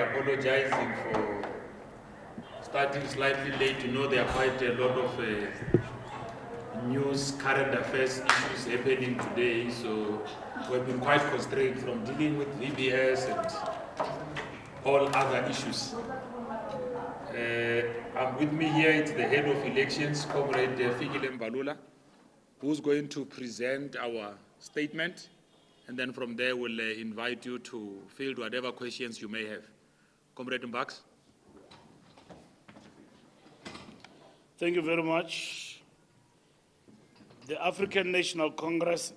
apologizing for starting slightly late. You know, there are quite a lot of news, current affairs issues happening today, so we've been quite constrained from dealing with VBS and all other issues. With me here, it's the head of elections, Comrade Fikile Mbalula, who's going to present our statement, and then from there we'll invite you to field whatever questions you may have. Comrade Mbax. Thank you very much. The African National Congress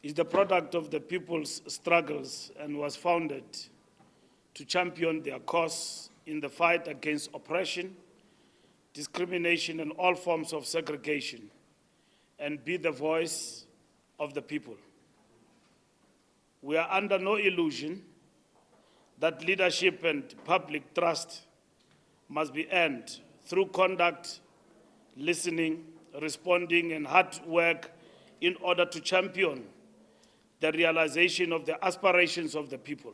is the product of the people's struggles and was founded to champion their cause in the fight against oppression, discrimination, and all forms of segregation, and be the voice of the people. We are under no illusion that leadership and public trust must be earned through conduct, listening, responding, and hard work in order to champion the realization of the aspirations of the people.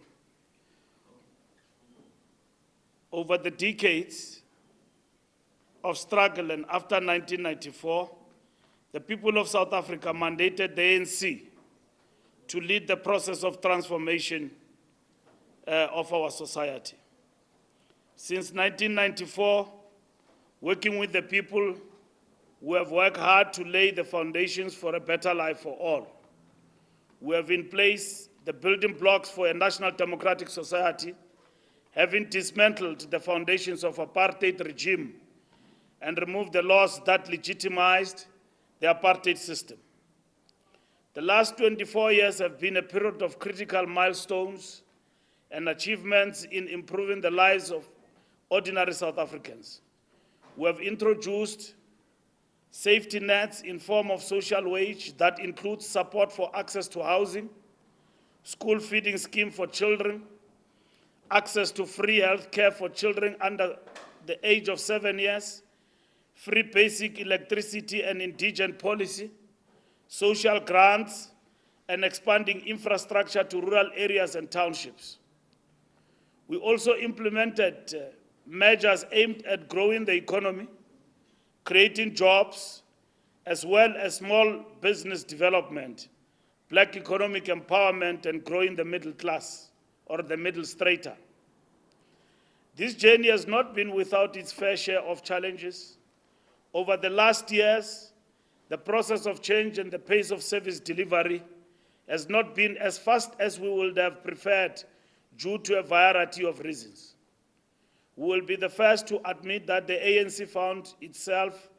Over the decades of struggle and after 1994, the people of South Africa mandated the ANC to lead the process of transformation of our society. Since 1994, working with the people, we have worked hard to lay the foundations for a better life for all. We have in place the building blocks for a national democratic society, having dismantled the foundations of apartheid regime and removed the laws that legitimized the apartheid system. The last 24 years have been a period of critical milestones and achievements in improving the lives of ordinary South Africans. We have introduced safety nets in form of social wage that includes support for access to housing, school feeding scheme for children, access to free health care for children under the age of 7 years, free basic electricity and indigent policy, social grants, and expanding infrastructure to rural areas and townships. We also implemented measures aimed at growing the economy, creating jobs, as well as small business development, black economic empowerment, and growing the middle class, or the middle strata. This journey has not been without its fair share of challenges. Over the last years, the process of change and the pace of service delivery has not been as fast as we would have preferred due to a variety of reasons. We will be the first to admit that the ANC found itself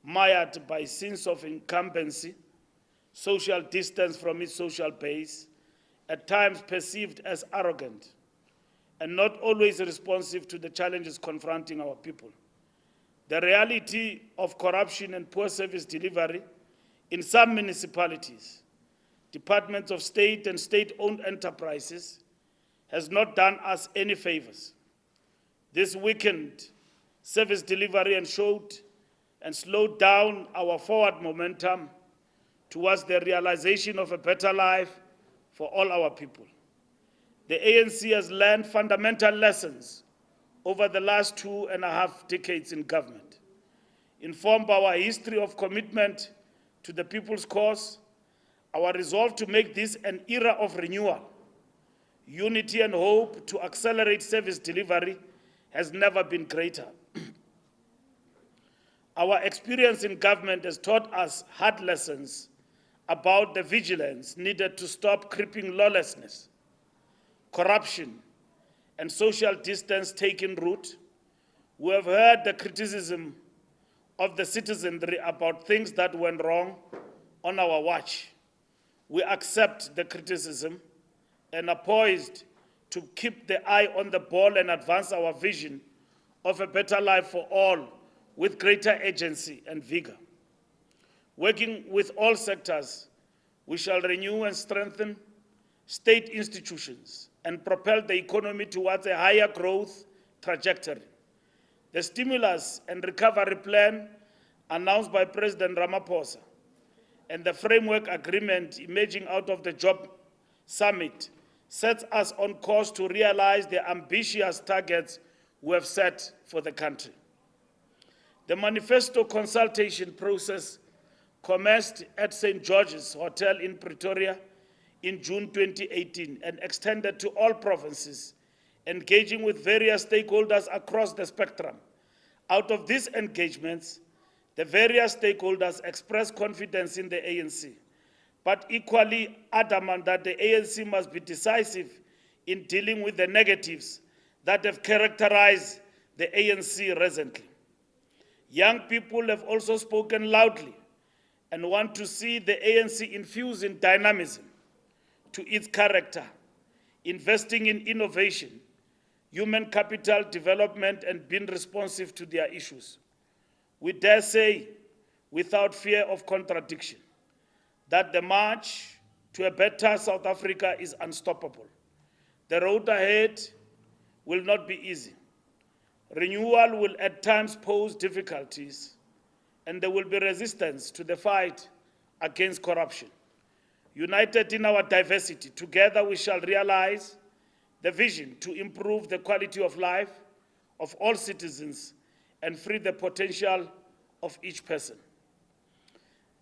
mired by sins of incumbency, social distance from its social base, at times perceived as arrogant, and not always responsive to the challenges confronting our people. The reality of corruption and poor service delivery in some municipalities, departments of state and state-owned enterprises has not done us any favors. This weakened service delivery and slowed down our forward momentum towards the realization of a better life for all our people. The ANC has learned fundamental lessons over the last 2.5 decades in government, informed by our history of commitment to the people's cause, our resolve to make this an era of renewal, unity, and hope to accelerate service delivery has never been greater. Our experience in government has taught us hard lessons about the vigilance needed to stop creeping lawlessness, corruption, and social distance taking root. We have heard the criticism of the citizenry about things that went wrong on our watch. We accept the criticism and are poised to keep the eye on the ball and advance our vision of a better life for all with greater agency and vigor. Working with all sectors, we shall renew and strengthen state institutions and propel the economy towards a higher growth trajectory. The stimulus and recovery plan announced by President Ramaphosa and the framework agreement emerging out of the Job Summit sets us on course to realize the ambitious targets we have set for the country. The manifesto consultation process commenced at St. George's Hotel in Pretoria in June 2018 and extended to all provinces, engaging with various stakeholders across the spectrum. Out of these engagements, the various stakeholders expressed confidence in the ANC, but equally adamant that the ANC must be decisive in dealing with the negatives that have characterized the ANC recently. Young people have also spoken loudly and want to see the ANC infusing dynamism to its character, investing in innovation, human capital development, and being responsive to their issues. We dare say, without fear of contradiction, that the march to a better South Africa is unstoppable. The road ahead will not be easy. Renewal will at times pose difficulties, and there will be resistance to the fight against corruption. United in our diversity, together we shall realize the vision to improve the quality of life of all citizens and free the potential of each person.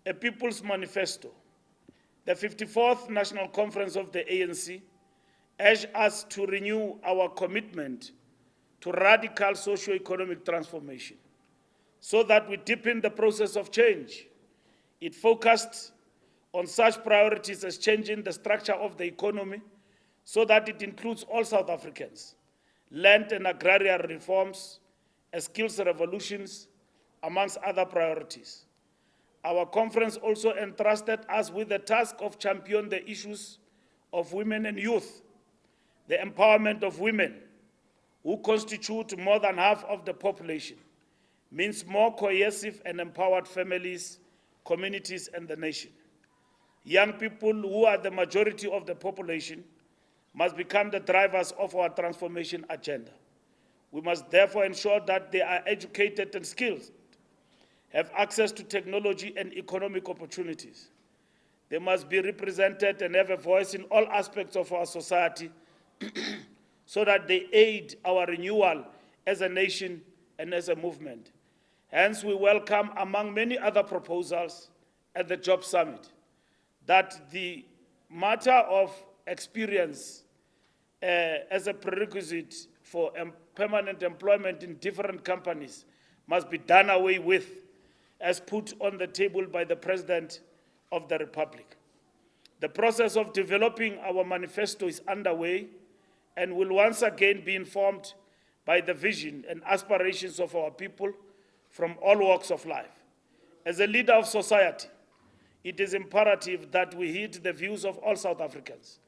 A People's Manifesto. The 54th National Conference of the ANC urged us to renew our commitment to radical socio-economic transformation so that we deepen the process of change. It focused on such priorities as changing the structure of the economy so that it includes all South Africans, land and agrarian reforms, skills revolutions, amongst other priorities. Our conference also entrusted us with the task of championing the issues of women and youth, the empowerment of women, who constitute more than half of the population, means more cohesive and empowered families, communities, and the nation. Young people, who are the majority of the population, must become the drivers of our transformation agenda. We must therefore ensure that they are educated and skilled, have access to technology and economic opportunities. They must be represented and have a voice in all aspects of our society so that they aid our renewal as a nation and as a movement. Hence, we welcome, among many other proposals at the Job Summit, that the matter of experience as a prerequisite for permanent employment in different companies must be done away with, as put on the table by the President of the Republic. The process of developing our manifesto is underway and will once again be informed by the vision and aspirations of our people from all walks of life. As a leader of society, it is imperative that we heed the views of all South Africans,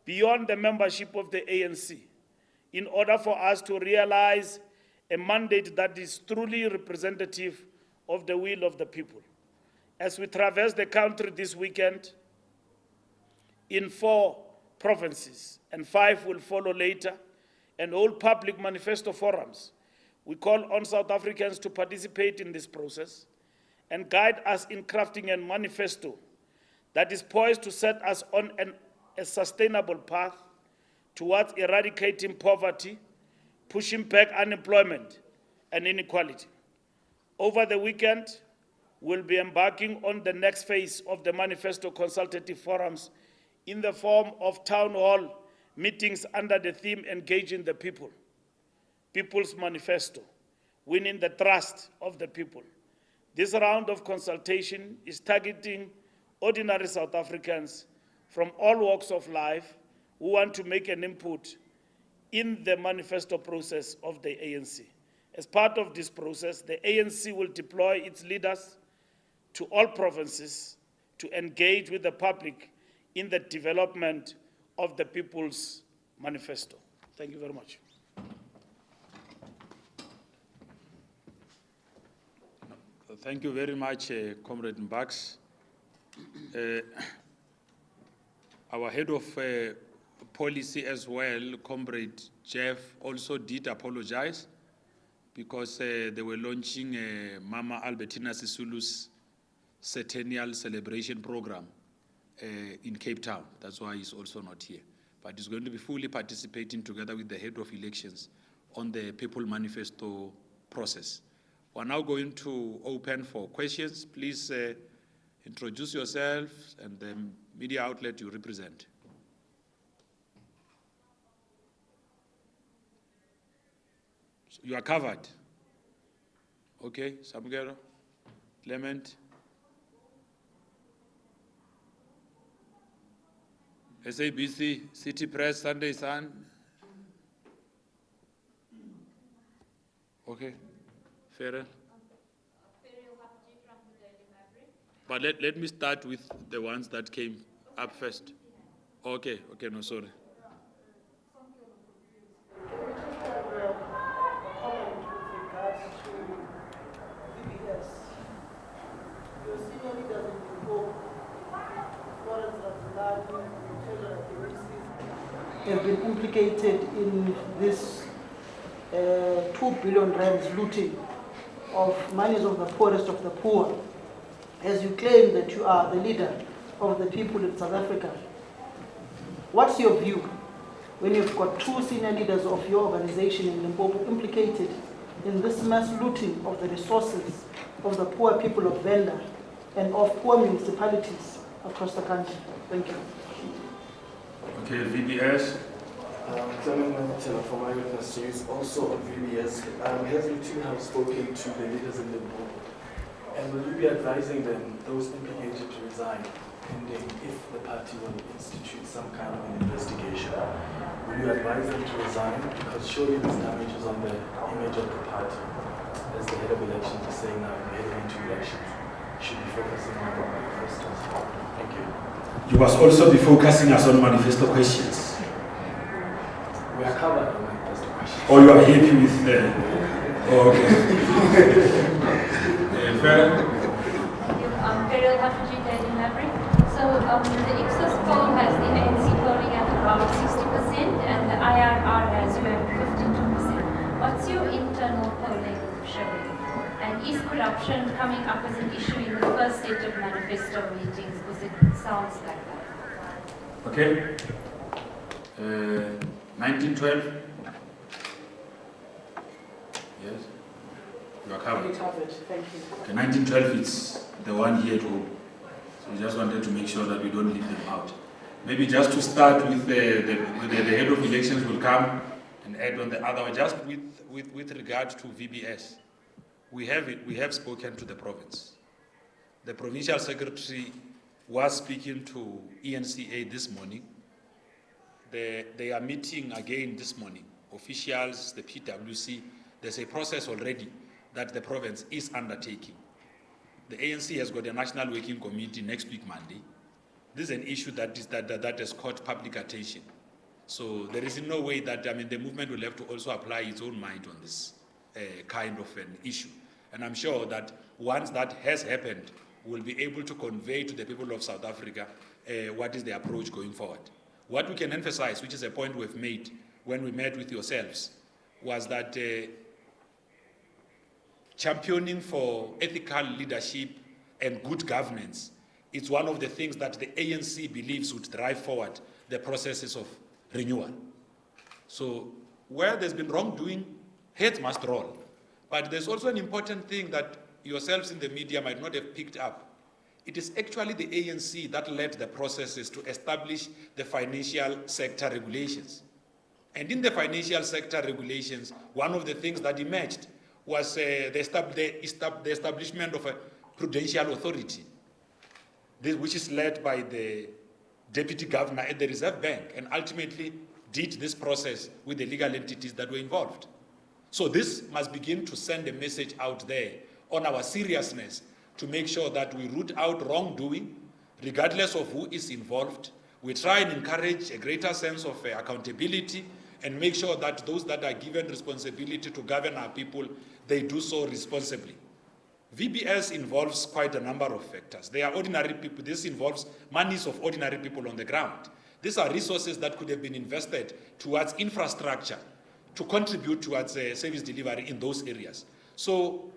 beyond the membership of the ANC, in order for us to realize a mandate that is truly representative of the will of the people. As we traverse the country this weekend, in 4 provinces, and 5 will follow later, and hold public manifesto forums, we call on South Africans to participate in this process and guide us in crafting a manifesto that is poised to set us on a sustainable path towards eradicating poverty, pushing back unemployment and inequality. Over the weekend, we'll be embarking on the next phase of the manifesto consultative forums in the form of town hall meetings under the theme Engaging the People, People's Manifesto, Winning the Trust of the People. This round of consultation is targeting ordinary South Africans from all walks of life who want to make an input in the manifesto process of the ANC. As part of this process, the ANC will deploy its leaders to all provinces to engage with the public in the development of the People's Manifesto. Thank you very much. Thank you very much, Comrade Mbax. Our head of policy as well, Comrade Jeff, also did apologize because they were launching Mama Albertina Sisulu's centennial celebration program in Cape Town. That's why he's also not here. but he's going to be fully participating together with the head of elections on the people manifesto process. We're now going to open for questions. Please introduce yourself and the media outlet you represent. So you are covered. Okay, Samgero, Clement. SABC, City Press, Sunday Sun. Okay, Farrell. But let me start with the ones that came up first. Okay, no, sorry. Have been implicated in this 2 billion rands looting of monies of the poorest of the poor. As you claim that you are the leader of the people in South Africa, what's your view when you've got 2 senior leaders of your organization in Limpopo implicated in this mass looting of the resources of the poor people of Venda and of poor municipalities across the country? Thank you. Okay, VBS. Gentlemen, for my witness news, also on VBS, has Luthuli House spoken to the leaders in Limpopo? And will you be advising them, those implicated, to resign, pending if the party will institute some kind of an investigation? Will you advise them to resign? Because surely this damages on the image of the party. As the head of elections is saying now, we're heading into elections, should be focusing on the manifestos. Thank you. You must also be focusing us on manifesto questions. We are covered on manifesto questions. Or you are happy with the... Okay. Farrell? Farrell Haffiji, Daily Maverick. So the Ipsos poll has the ANC polling at around 60% and the IRR has you at 52%. What's your internal polling showing? And is corruption coming up as an issue in the first set of manifesto meetings? Because it sounds like that. Okay. 1912. Yes. You are covered. Thank you. Okay, 1912 is the one here at home. So we just wanted to make sure that we don't leave them out. Maybe just to start with the head of elections will come and add on the other one. Just with regard to VBS, we have spoken to the province. The provincial secretary was speaking to ENCA this morning. They are meeting again this morning. Officials, the PwC, there's a process already that the province is undertaking. The ANC has got a national working committee next week, Monday. This is an issue that has caught public attention. So there is no way that, the movement will have to also apply its own mind on this kind of an issue. And I'm sure that once that has happened, we'll be able to convey to the people of South Africa what is the approach going forward. What we can emphasize, which is a point we've made when we met with yourselves, was that championing for ethical leadership and good governance is one of the things that the ANC believes would drive forward the processes of renewal. So where there's been wrongdoing, heads must roll. But there's also an important thing that yourselves in the media might not have picked up. It is actually the ANC that led the processes to establish the financial sector regulations. And in the financial sector regulations, one of the things that emerged was the establishment of a prudential authority, which is led by the deputy governor at the Reserve Bank, and ultimately did this process with the legal entities that were involved. So this must begin to send a message out there on our seriousness to make sure that we root out wrongdoing, regardless of who is involved. We try and encourage a greater sense of accountability and make sure that those that are given responsibility to govern our people, they do so responsibly. VBS involves quite a number of factors. They are ordinary people. This involves monies of ordinary people on the ground. These are resources that could have been invested towards infrastructure to contribute towards service delivery in those areas. So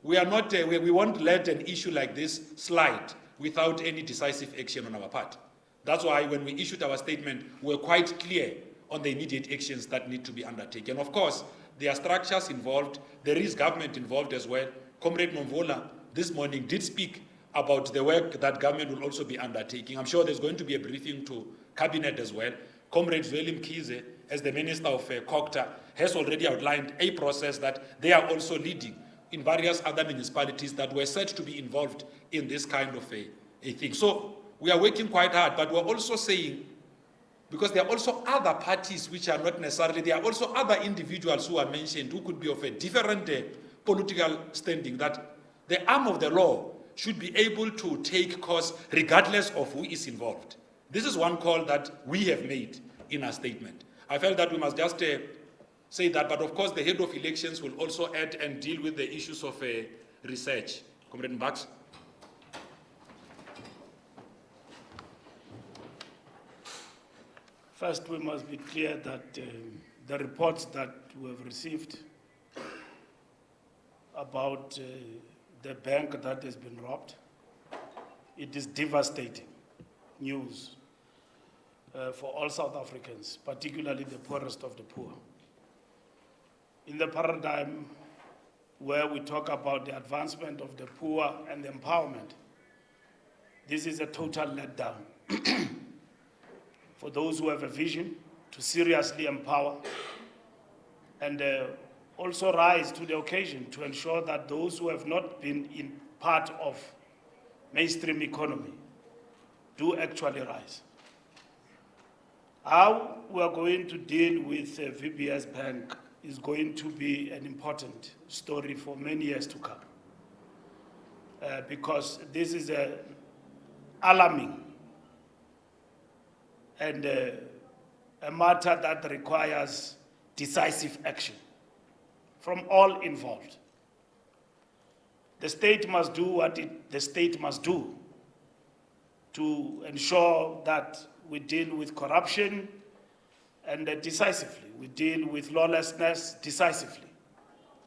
we are not, we won't let an issue like this slide without any decisive action on our part. That's why when we issued our statement, we were quite clear on the immediate actions that need to be undertaken. Of course, there are structures involved. There is government involved as well. Comrade Nomvola this morning did speak about the work that government will also be undertaking. I'm sure there's going to be a briefing to cabinet as well. Comrade Zweli Mkhize, as the Minister of COGTA, has already outlined a process that they are also leading in various other municipalities that were said to be involved in this kind of a thing. So we are working quite hard, but we're also saying, because there are also other parties which are not necessarily, there are also other individuals who are mentioned who could be of a different political standing, that the arm of the law should be able to take course regardless of who is involved. This is one call that we have made in our statement. I felt that we must just say that, but of course the head of elections will also add and deal with the issues of research. Comrade Mbax. First, we must be clear that the reports that we have received about the bank that has been robbed, it is devastating news for all South Africans, particularly the poorest of the poor. In the paradigm where we talk about the advancement of the poor and the empowerment, this is a total letdown for those who have a vision to seriously empower and also rise to the occasion to ensure that those who have not been in part of mainstream economy do actually rise. How we are going to deal with VBS Bank is going to be an important story for many years to come, because this is alarming and a matter that requires decisive action from all involved. The state must do what the state must do to ensure that we deal with corruption and decisively. We deal with lawlessness decisively.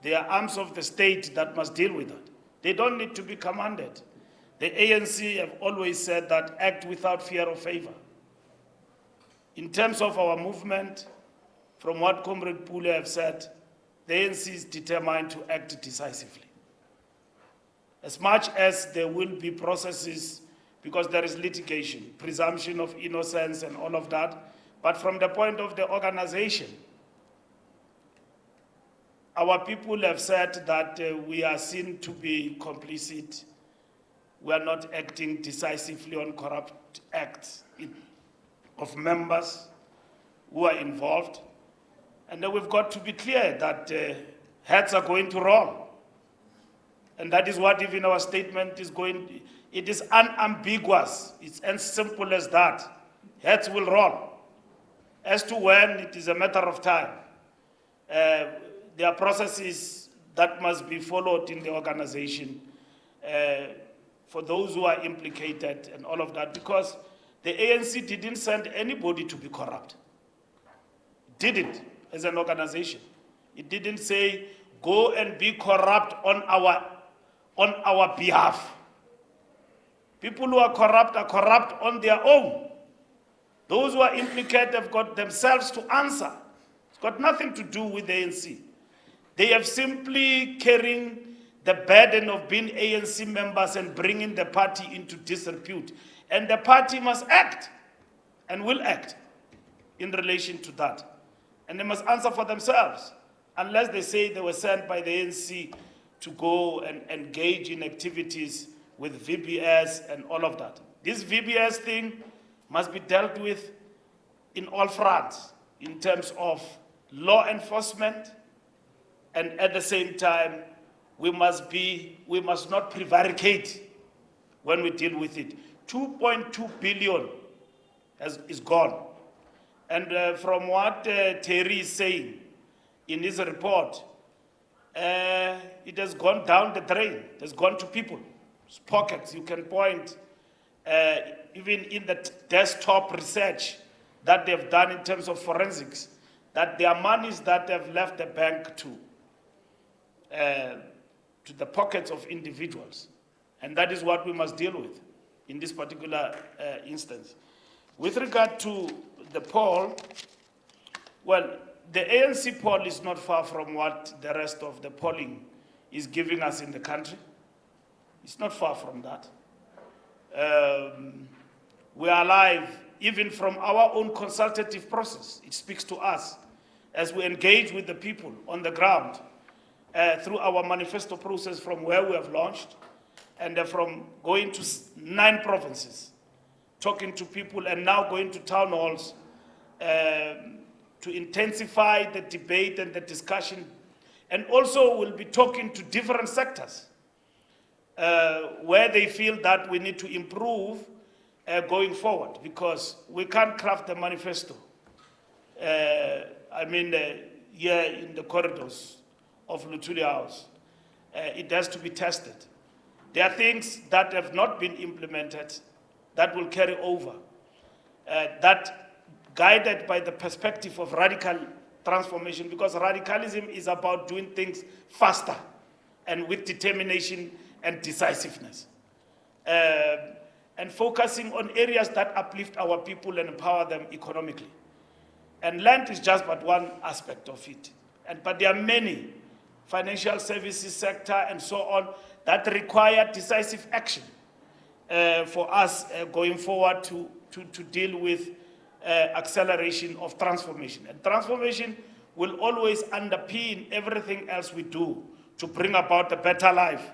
There are arms of the state that must deal with that. They don't need to be commanded. The ANC have always said that act without fear or favor. In terms of our movement, from what Comrade Pule have said, the ANC is determined to act decisively. As much as there will be processes, because there is litigation, presumption of innocence and all of that, but from the point of the organization, our people have said that we are seen to be complicit. We are not acting decisively on corrupt acts of members who are involved. And then we've got to be clear that heads are going to roll. And that is what even our statement is going, it is unambiguous. It's as simple as that. Heads will roll. As to when, it is a matter of time. There are processes that must be followed in the organization for those who are implicated and all of that, because the ANC didn't send anybody to be corrupt. Didn't, as an organization. It didn't say, go and be corrupt on our behalf. People who are corrupt on their own. Those who are implicated have got themselves to answer. It's got nothing to do with the ANC. They have simply carrying the burden of being ANC members and bringing the party into disrepute. And the party must act and will act in relation to that. And they must answer for themselves, unless they say they were sent by the ANC to go and engage in activities with VBS and all of that. This VBS thing must be dealt with in all fronts, in terms of law enforcement, and at the same time, we must not prevaricate when we deal with it. 2.2 billion is gone. And from what Terry is saying in his report, it has gone down the drain. It has gone to people's pockets. You can point, even in the desktop research that they've done in terms of forensics, that there are monies that have left the bank to the pockets of individuals. And that is what we must deal with in this particular instance. With regard to the poll, well, the ANC poll is not far from what the rest of the polling is giving us in the country. It's not far from that. We are alive, even from our own consultative process. It speaks to us as we engage with the people on the ground through our manifesto process from where we have launched and from going to 9 provinces, talking to people and now going to town halls to intensify the debate and the discussion. And also we'll be talking to different sectors where they feel that we need to improve going forward, because we can't craft the manifesto here in the corridors of Luthuli House. It has to be tested. There are things that have not been implemented that will carry over, that guided by the perspective of radical transformation, because radicalism is about doing things faster and with determination and decisiveness. And focusing on areas that uplift our people and empower them economically. And land is just but one aspect of it. But there are many, financial services sector and so on, that require decisive action for us going forward to deal with acceleration of transformation. And transformation will always underpin everything else we do to bring about a better life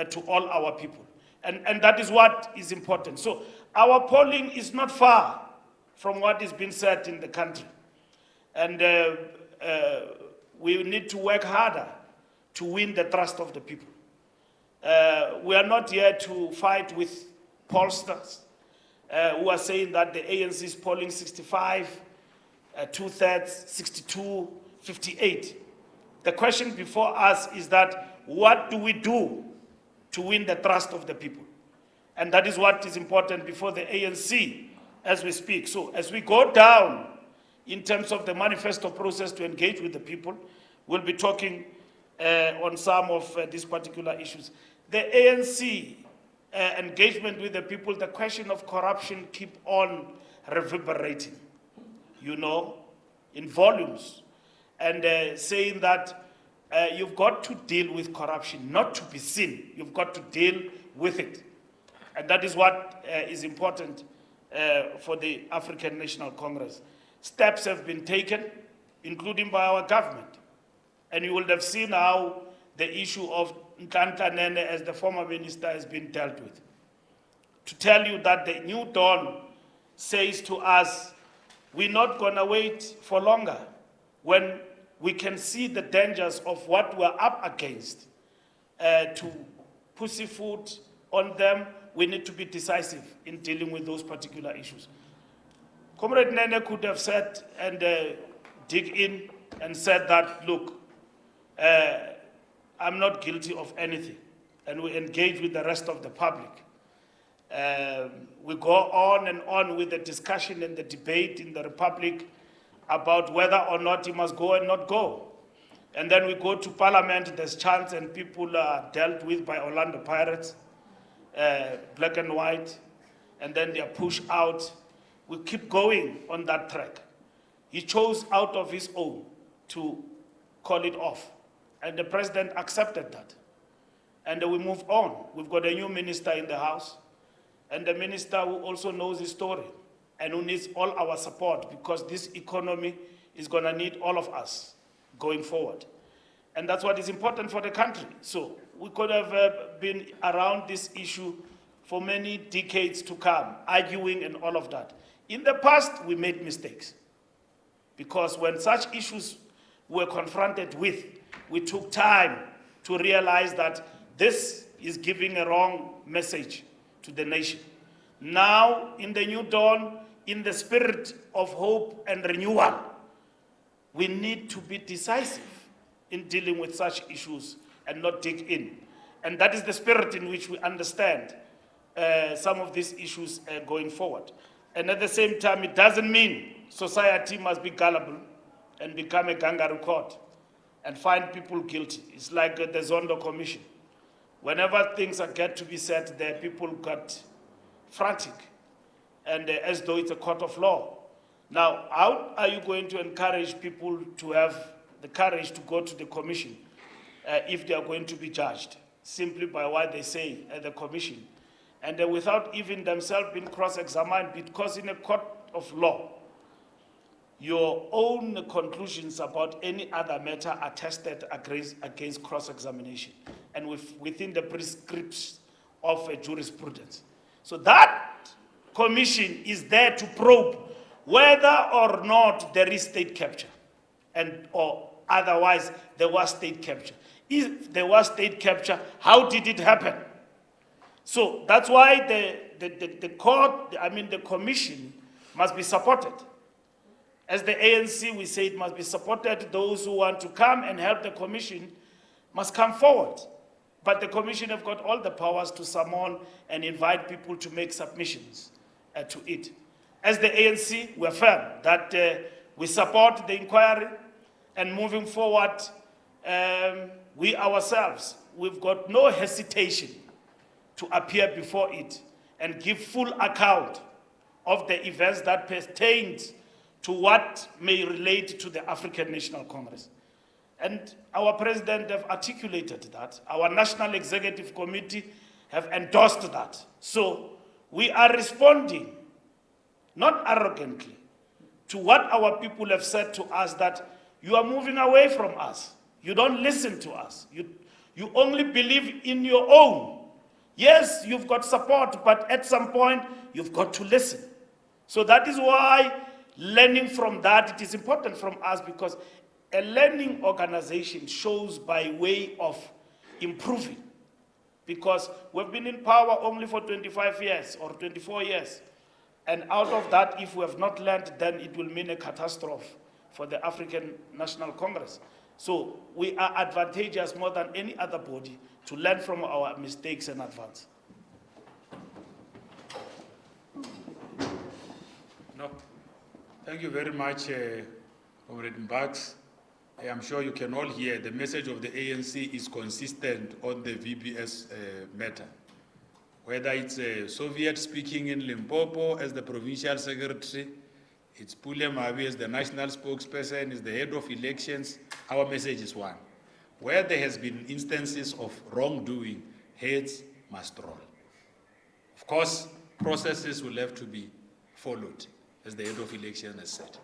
to all our people. And that is what is important. So our polling is not far from what is being said in the country. And we need to work harder to win the trust of the people. We are not here to fight with pollsters who are saying that the ANC is polling 65, 2/3, 62, 58. The question before us is that what do we do to win the trust of the people? And that is what is important before the ANC as we speak. So as we go down in terms of the manifesto process to engage with the people, we'll be talking on some of these particular issues. The ANC engagement with the people, the question of corruption keep on reverberating, in volumes, and saying that you've got to deal with corruption, not to be seen. You've got to deal with it. And that is what is important for the African National Congress. Steps have been taken, including by our government. And you will have seen how the issue of Nhlanhla Nene as the former minister has been dealt with. To tell you that the new dawn says to us, we're not going to wait for longer when we can see the dangers of what we're up against. To pussyfoot on them, we need to be decisive in dealing with those particular issues. Comrade Nene could have said and dig in and said that, look, I'm not guilty of anything, and we engage with the rest of the public. We go on and on with the discussion and the debate in the Republic about whether or not he must go and not go. And then we go to Parliament, there's chance, and people are dealt with by Orlando Pirates, black and white, and then they are pushed out. We keep going on that track. He chose out of his own to call it off. And the president accepted that. And we move on. We've got a new minister in the House, and the minister who also knows his story and who needs all our support, because this economy is going to need all of us going forward. And that's what is important for the country. So we could have been around this issue for many decades to come, arguing and all of that. In the past, we made mistakes, because when such issues were confronted with, we took time to realize that this is giving a wrong message to the nation. Now, in the new dawn, in the spirit of hope and renewal, we need to be decisive in dealing with such issues and not dig in. And that is the spirit in which we understand some of these issues going forward. And at the same time, it doesn't mean society must be gullible and become a kangaroo court and find people guilty. It's like the Zondo Commission. Whenever things are get to be said there, people got frantic. and as though it's a court of law. Now, how are you going to encourage people to have the courage to go to the commission if they are going to be judged simply by what they say at the commission, and without even themselves being cross-examined, because in a court of law, your own conclusions about any other matter are tested against cross-examination and within the prescripts of jurisprudence. So that commission is there to probe whether or not there is state capture, or otherwise there was state capture. If there was state capture, how did it happen? So that's why the court, the commission must be supported. As the ANC, we say it must be supported. Those who want to come and help the commission must come forward. But the commission have got all the powers to summon and invite people to make submissions to it. As the ANC, we're firm that we support the inquiry, and moving forward, we ourselves, we've got no hesitation to appear before it and give full account of the events that pertained to what may relate to the African National Congress. And our president have articulated that. Our National Executive Committee have endorsed that. So we are responding, not arrogantly, to what our people have said to us, that you are moving away from us. You don't listen to us. You only believe in your own. Yes, you've got support, but at some point, you've got to listen. So that is why learning from that, it is important from us, because a learning organization shows by way of improving. Because we've been in power only for 25 years or 24 years. And out of that, if we have not learned, then it will mean a catastrophe for the African National Congress. So we are advantageous more than any other body to learn from our mistakes and advance. No. Thank you very much, Comrade Mbax. I'm sure you can all hear the message of the ANC is consistent on the VBS matter. Whether it's a Soviet speaking in Limpopo as the provincial secretary, it's Pule Mavi as the national spokesperson, is the head of elections, our message is one. Where there has been instances of wrongdoing, heads must roll. Of course, processes will have to be followed, as the head of elections has said.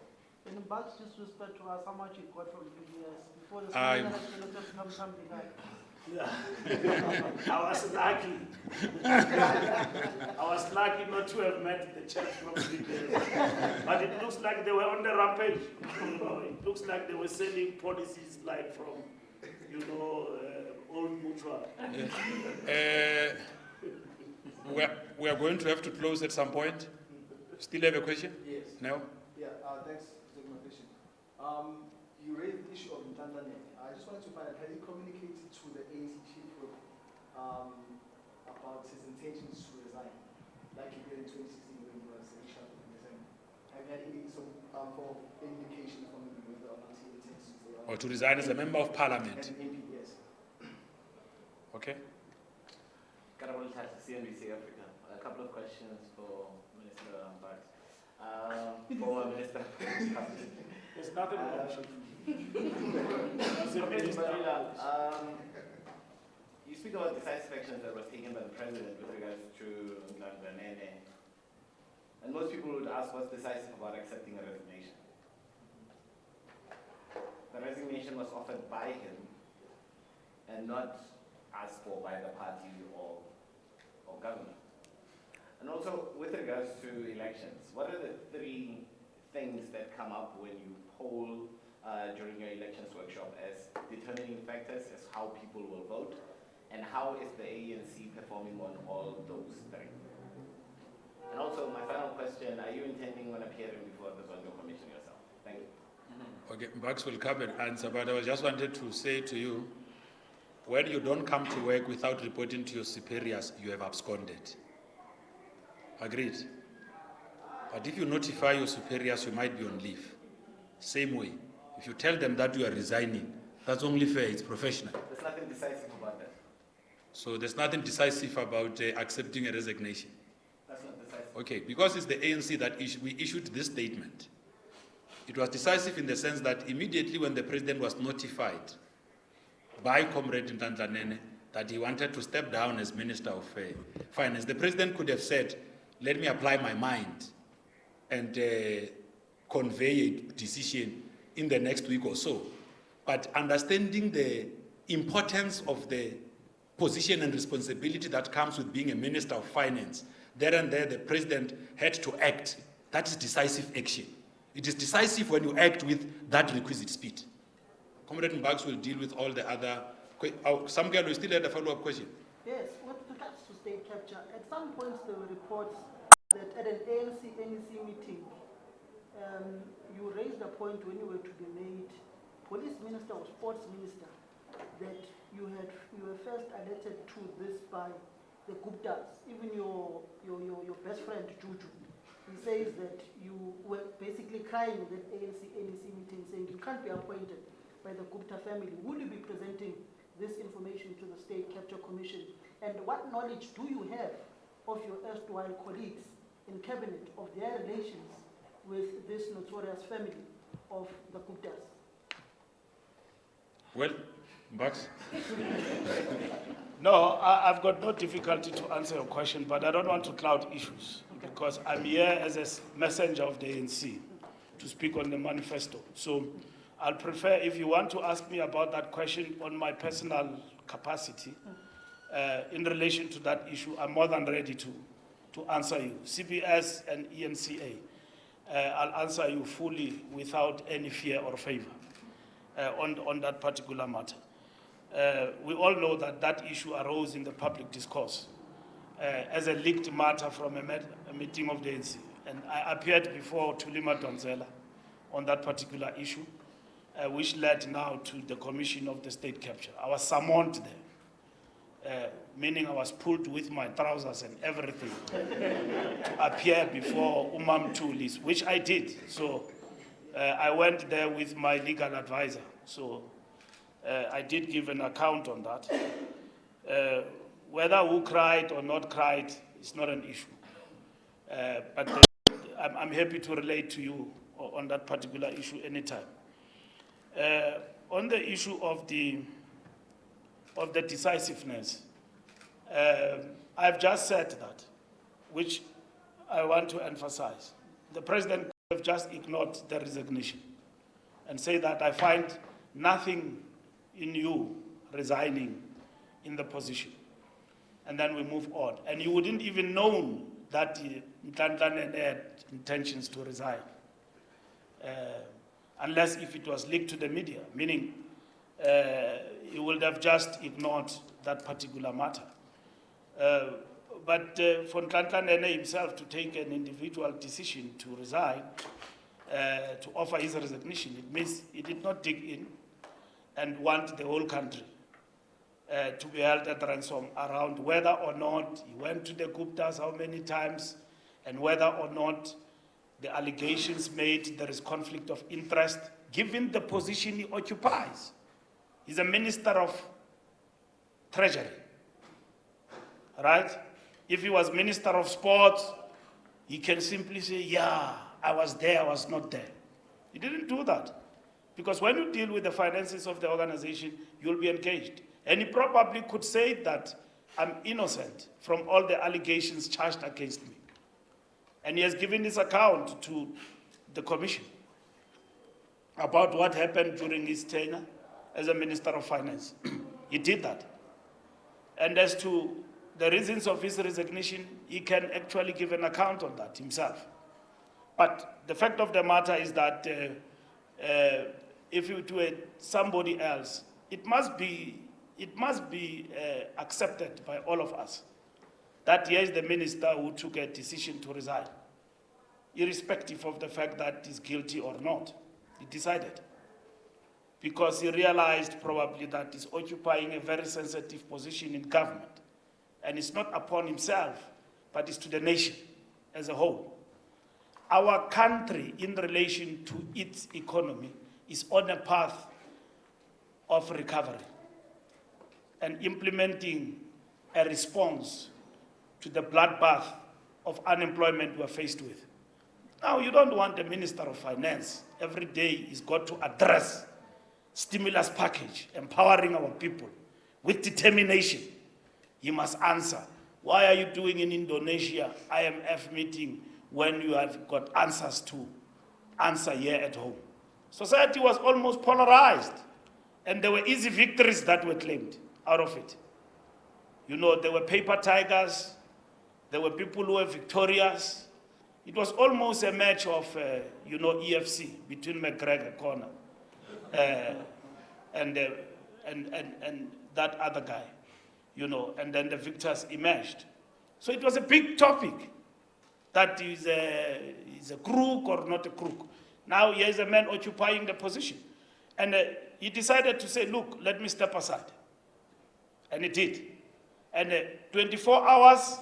In Mbax, just respect to us how much you got from PBS before the come behind. Yeah. I was lucky. I was lucky not to have met the church from PBS. But it looks like they were on the rampage. It looks like they were selling policies like from, old mutual. We are going to have to close at some point. Still have a question? Yes. No? Yeah, thanks for taking my question. You raised the issue of Ntandane. I just wanted to find out, have you communicated to the ANC chief whip about his intentions to resign, like he did in 2016 when he was in charge of the Have you had any indication from him whether or not he intends to resign? Or to resign as a member of parliament? As an MP, yes. Okay. Karabul Tat, CNBC Africa. A couple of questions for Minister Mbax. For Minister. There's nothing wrong. You speak about decisive actions that was taken by the president with regards to Ntandane. And most people would ask what's decisive about accepting a resignation. The resignation was offered by him and not asked for by the party or government. And also, with regards to elections, what are the three things that come up when you poll during your elections workshop as determining factors as how people will vote, and how is the ANC performing on all those three? And also, my final question, are you intending on appearing before the Zondo Commission yourself? Thank you. Okay, Mbax will come and answer, but I just wanted to say to you, when you don't come to work without reporting to your superiors, you have absconded. Agreed? But if you notify your superiors, you might be on leave. Same way. If you tell them that you are resigning, that's only fair, it's professional. There's nothing decisive about that. So there's nothing decisive about accepting a resignation. That's not decisive. Okay, because it's the ANC that we issued this statement. It was decisive in the sense that immediately when the president was notified by Comrade Ntantla Nene that he wanted to step down as Minister of Finance, the president could have said, let me apply my mind and convey a decision in the next week or so. But understanding the importance of the position and responsibility that comes with being a Minister of Finance, there and there the president had to act. That is decisive action. It is decisive when you act with that requisite speed. Comrade Mbags will deal with all the other. Some girl, we still had a follow-up question. Yes, with regards to state capture, at some points there were reports that at an ANC-NEC meeting, you raised a point when you were to be made police minister or sports minister, that you were first alerted to this by the Guptas, even your best friend Juju. He says that you were basically crying at that ANC-NEC meeting saying you can't be appointed by the Gupta family. Will you be presenting this information to the State Capture Commission? And what knowledge do you have of your erstwhile colleagues in cabinet of their relations with this notorious family of the Guptas? Well, Mbags? No, I've got no difficulty to answer your question, but I don't want to cloud issues because I'm here as a messenger of the ANC to speak on the manifesto. So I'll prefer, if you want to ask me about that question on my personal capacity in relation to that issue, I'm more than ready to answer you. CBS and ENCA, I'll answer you fully without any fear or favor on that particular matter. We all know that that issue arose in the public discourse as a leaked matter from a meeting of the ANC. And I appeared before Tulima Donzela on that particular issue, which led now to the commission of the state capture. I was summoned there, meaning I was pulled with my trousers and everything to appear before Umam Tulis, which I did. So I went there with my legal advisor. So I did give an account on that. Whether who cried or not cried is not an issue. But I'm happy to relate to you on that particular issue anytime. On the issue of the decisiveness, I've just said that, which I want to emphasize. The president could have just ignored the resignation and say that I find nothing in you resigning in the position. And then we move on. And you wouldn't even know that Ntantla had intentions to resign. Unless if it was leaked to the media, meaning he would have just ignored that particular matter. But for Ntantla himself to take an individual decision to resign, to offer his resignation, it means he did not dig in and want the whole country to be held at ransom around whether or not he went to the Guptas how many times, and whether or not the allegations made there is conflict of interest, given the position he occupies. He's a minister of treasury, right? If he was minister of sports, he can simply say, yeah, I was there, I was not there. He didn't do that. Because when you deal with the finances of the organization, you'll be engaged. And he probably could say that I'm innocent from all the allegations charged against me. And he has given his account to the commission about what happened during his tenure as a Minister of Finance. He did that. And as to the reasons of his resignation, he can actually give an account on that himself. But the fact of the matter is that if it were somebody else, it must be accepted by all of us that he is the minister who took a decision to resign, irrespective of the fact that he's guilty or not. He decided because he realized probably that he's occupying a very sensitive position in government, and it's not upon himself, but it's to the nation as a whole. Our country, in relation to its economy, is on a path of recovery and implementing a response to the bloodbath of unemployment we're faced with. Now, you don't want the Minister of Finance every day he's got to address stimulus package, empowering our people with determination. He must answer. Why are you doing in Indonesia IMF meeting when you have got answers to answer here at home? Society was almost polarized, and there were easy victories that were claimed out of it. You know, there were paper tigers, there were people who were victorious. It was almost a match of, EFC between McGregor corner and that other guy, and then the victors emerged. So it was a big topic. That is a crook or not a crook. Now here's a man occupying the position. And he decided to say, look, let me step aside. And he did. And 24 hours,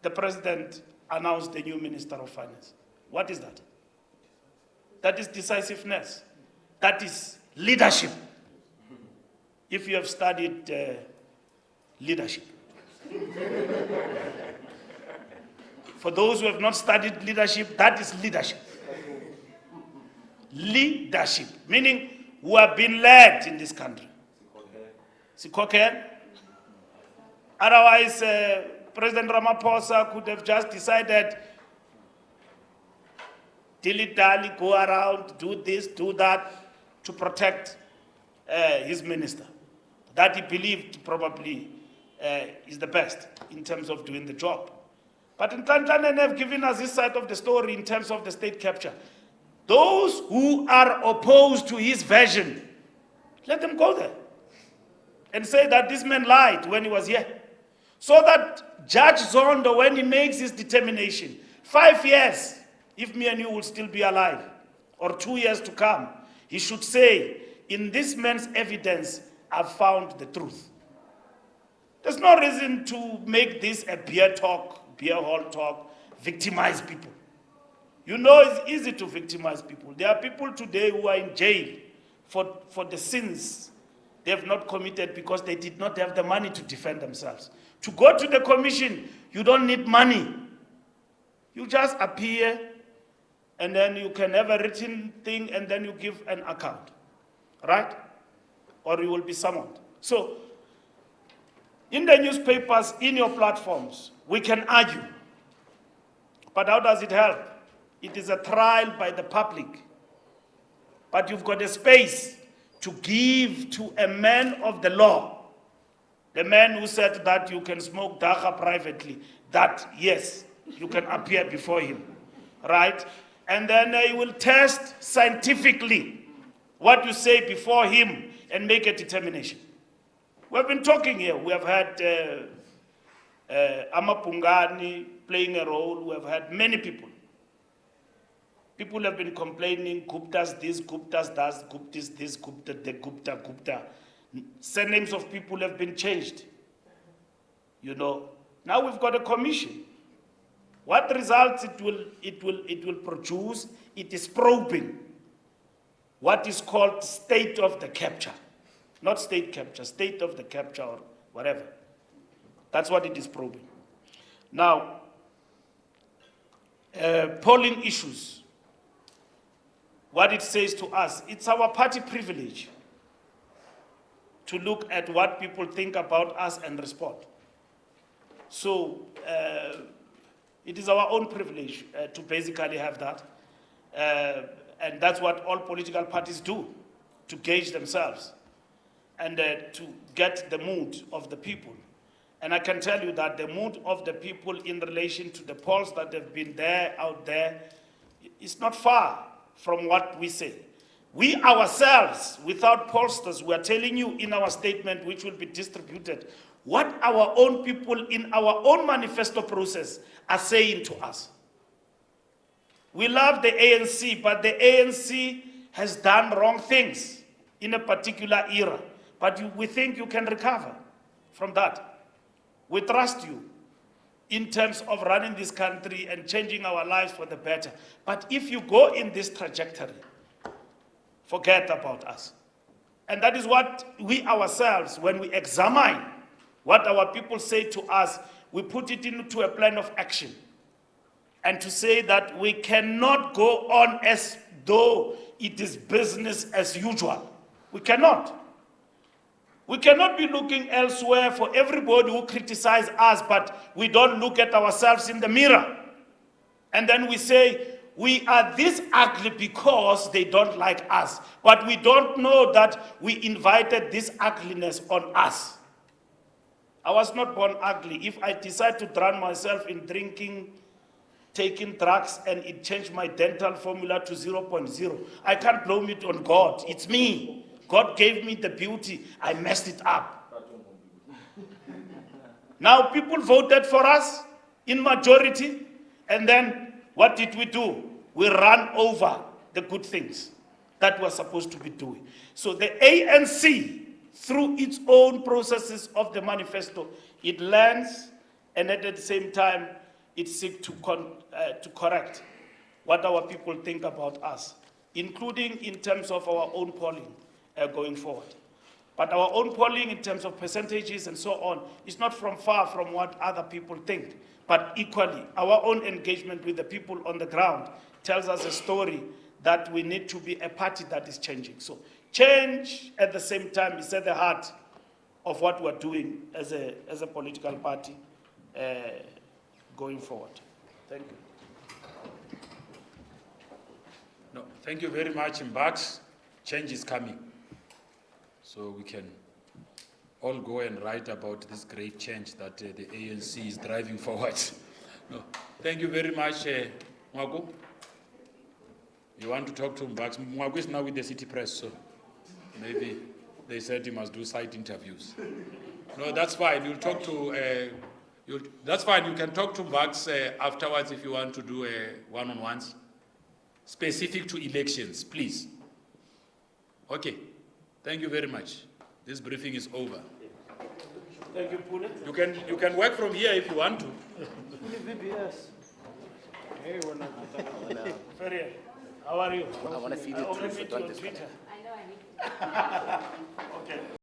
the president announced the new Minister of Finance. What is that? That is decisiveness. That is leadership. If you have studied leadership. For those who have not studied leadership, that is leadership. Leadership, meaning who have been led in this country. Sikhokhel. Otherwise, President Ramaphosa could have just decided, dilly-dally, go around, do this, do that, to protect his minister. That he believed probably is the best in terms of doing the job. But in Tanzania, have given us this side of the story in terms of the state capture. Those who are opposed to his version, let them go there and say that this man lied when he was here. So that Judge Zondo, when he makes his determination, 5 years, if me and you will still be alive, or 2 years to come, he should say, in this man's evidence, I've found the truth. There's no reason to make this a beer hall talk, victimize people. You know it's easy to victimize people. There are people today who are in jail for the sins they have not committed because they did not have the money to defend themselves. To go to the commission, you don't need money. You just appear, and then you can have a written thing, and then you give an account, right? Or you will be summoned. So, in the newspapers, in your platforms, we can argue. But how does it help? It is a trial by the public. But you've got a space to give to a man of the law, the man who said that you can smoke dagga privately, that yes, you can appear before him, right? And then he will test scientifically what you say before him and make a determination. We've been talking here. We have had Amapungani playing a role. We have had many people. People have been complaining, Gupta's this, Gupta's that, Gupta's this, Gupta, the Gupta. Surnames of people have been changed. Now we've got a commission. What results it will produce? It is probing what is called state of the capture. Not state capture, state of the capture or whatever. That's what it is probing. Now, polling issues. What it says to us, it's our party privilege to look at what people think about us and respond. So it is our own privilege to basically have that. And that's what all political parties do, to gauge themselves and to get the mood of the people. And I can tell you that the mood of the people in relation to the polls that have been out there, is not far from what we say. We ourselves, without pollsters, we are telling you in our statement, which will be distributed, what our own people in our own manifesto process are saying to us. We love the ANC, but the ANC has done wrong things in a particular era. But we think you can recover from that. We trust you in terms of running this country and changing our lives for the better. But if you go in this trajectory, forget about us. And that is what we ourselves, when we examine what our people say to us, we put it into a plan of action. and to say that we cannot go on as though it is business as usual. We cannot. We cannot be looking elsewhere for everybody who criticizes us, but we don't look at ourselves in the mirror. And then we say, we are this ugly because they don't like us. But we don't know that we invited this ugliness on us. I was not born ugly. If I decide to drown myself in drinking, taking drugs, and it changed my dental formula to 0.0, I can't blame it on God. It's me. God gave me the beauty. I messed it up. Now people voted for us in majority, and then what did we do? We ran over the good things that we're supposed to be doing. So the ANC, through its own processes of the manifesto, it learns, and at the same time, it seeks to correct what our people think about us, including in terms of our own polling going forward. But our own polling in terms of percentages and so on is not from far from what other people think. But equally, our own engagement with the people on the ground tells us a story that we need to be a party that is changing. So change at the same time is at the heart of what we're doing as a political party going forward. Thank you. No, thank you very much, Mbax. Change is coming. So we can all go and write about this great change that the ANC is driving forward. No, thank you very much, Mwaku. You want to talk to Mbax? Mwaku is now with the City Press, so maybe they said he must do side interviews. No, that's fine. You'll talk to. That's fine. You can talk to Mbax afterwards if you want to do one-on-ones specific to elections, please. Okay. Thank you very much. This briefing is over. Thank you, Pule. You can work from here if you want to. VBS. Hey, we're not. Ferrier, how are you? I want to feed I it only to meet you on Twitter. I know I need to. Okay.